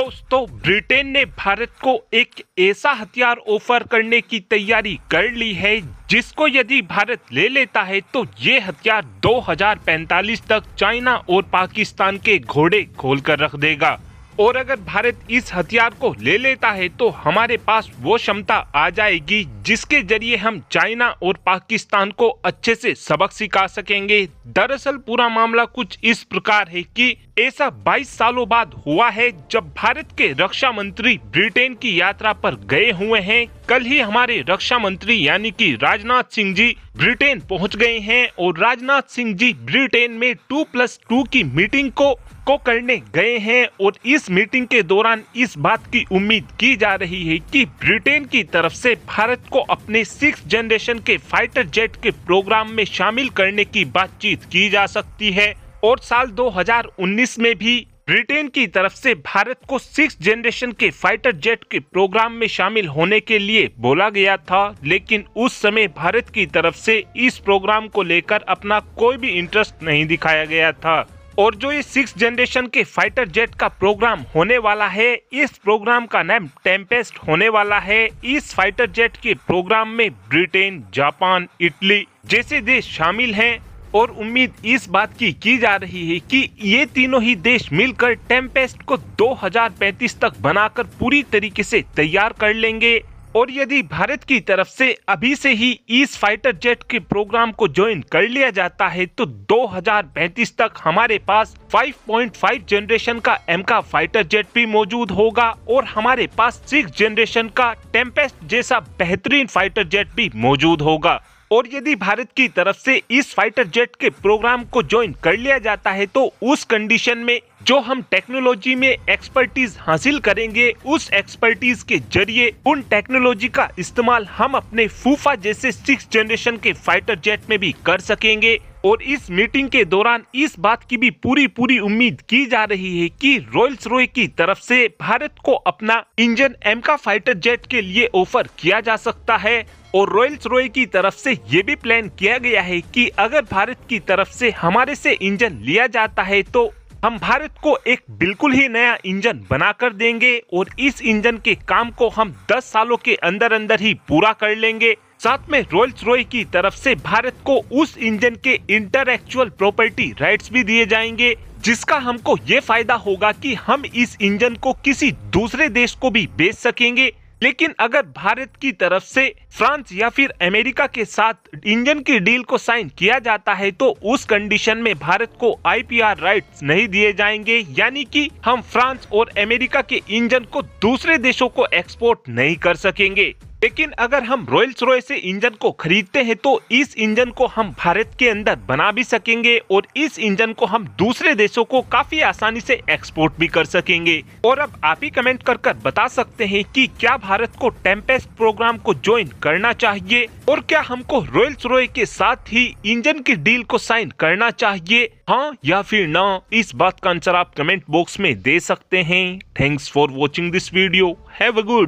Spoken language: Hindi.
दोस्तों, ब्रिटेन ने भारत को एक ऐसा हथियार ऑफर करने की तैयारी कर ली है जिसको यदि भारत ले लेता है तो ये हथियार 2045 तक चाइना और पाकिस्तान के घोड़े खोलकर रख देगा। और अगर भारत इस हथियार को ले लेता है तो हमारे पास वो क्षमता आ जाएगी जिसके जरिए हम चाइना और पाकिस्तान को अच्छे से सबक सिखा सकेंगे। दरअसल पूरा मामला कुछ इस प्रकार है कि ऐसा 22 सालों बाद हुआ है जब भारत के रक्षा मंत्री ब्रिटेन की यात्रा पर गए हुए हैं। कल ही हमारे रक्षा मंत्री यानी कि राजनाथ सिंह जी ब्रिटेन पहुंच गए हैं और राजनाथ सिंह जी ब्रिटेन में 2+2 की मीटिंग को करने गए हैं। और इस मीटिंग के दौरान इस बात की उम्मीद की जा रही है कि ब्रिटेन की तरफ से भारत को अपने 6th जनरेशन के फाइटर जेट के प्रोग्राम में शामिल करने की बातचीत की जा सकती है। और साल 2019 में भी ब्रिटेन की तरफ से भारत को 6th जनरेशन के फाइटर जेट के प्रोग्राम में शामिल होने के लिए बोला गया था, लेकिन उस समय भारत की तरफ से इस प्रोग्राम को लेकर अपना कोई भी इंटरेस्ट नहीं दिखाया गया था। और जो ये 6th जनरेशन के फाइटर जेट का प्रोग्राम होने वाला है, इस प्रोग्राम का नाम टेम्पेस्ट होने वाला है। इस फाइटर जेट के प्रोग्राम में ब्रिटेन, जापान, इटली जैसे देश शामिल हैं और उम्मीद इस बात की जा रही है कि ये तीनों ही देश मिलकर टेम्पेस्ट को 2035 तक बनाकर पूरी तरीके से तैयार कर लेंगे। और यदि भारत की तरफ से अभी से ही इस फाइटर जेट के प्रोग्राम को ज्वाइन कर लिया जाता है तो 2035 तक हमारे पास 5.5 जनरेशन का एमका फाइटर जेट भी मौजूद होगा और हमारे पास 6th जनरेशन का टेम्पेस्ट जैसा बेहतरीन फाइटर जेट भी मौजूद होगा। और यदि भारत की तरफ से इस फाइटर जेट के प्रोग्राम को ज्वाइन कर लिया जाता है तो उस कंडीशन में जो हम टेक्नोलॉजी में एक्सपर्टीज हासिल करेंगे, उस एक्सपर्टीज के जरिए उन टेक्नोलॉजी का इस्तेमाल हम अपने फूफा जैसे 6th जनरेशन के फाइटर जेट में भी कर सकेंगे। और इस मीटिंग के दौरान इस बात की भी पूरी उम्मीद की जा रही है कि रॉयल्स रॉय की तरफ से भारत को अपना इंजन एमका फाइटर जेट के लिए ऑफर किया जा सकता है। और रॉयल्स रॉय की तरफ से ये भी प्लान किया गया है कि अगर भारत की तरफ से हमारे से इंजन लिया जाता है तो हम भारत को एक बिल्कुल ही नया इंजन बनाकर देंगे और इस इंजन के काम को हम 10 सालों के अंदर ही पूरा कर लेंगे। साथ में रॉयल्स रॉय की तरफ से भारत को उस इंजन के इंटेलेक्चुअल प्रॉपर्टी राइट्स भी दिए जाएंगे, जिसका हमको ये फायदा होगा कि हम इस इंजन को किसी दूसरे देश को भी बेच सकेंगे। लेकिन अगर भारत की तरफ से फ्रांस या फिर अमेरिका के साथ इंजन की डील को साइन किया जाता है तो उस कंडीशन में भारत को IPR राइट्स नहीं दिए जाएंगे, यानी कि हम फ्रांस और अमेरिका के इंजन को दूसरे देशों को एक्सपोर्ट नहीं कर सकेंगे। लेकिन अगर हम रॉयल्स रॉय से इंजन को खरीदते हैं तो इस इंजन को हम भारत के अंदर बना भी सकेंगे और इस इंजन को हम दूसरे देशों को काफी आसानी से एक्सपोर्ट भी कर सकेंगे। और अब आप ही कमेंट कर बता सकते हैं कि क्या भारत को टेम्पेस्ट प्रोग्राम को ज्वाइन करना चाहिए और क्या हमको रॉयल्स रॉय के साथ ही इंजन की डील को साइन करना चाहिए, हाँ या फिर ना। इस बात का आंसर आप कमेंट बॉक्स में दे सकते हैं। Thanks for watching this video. Have a good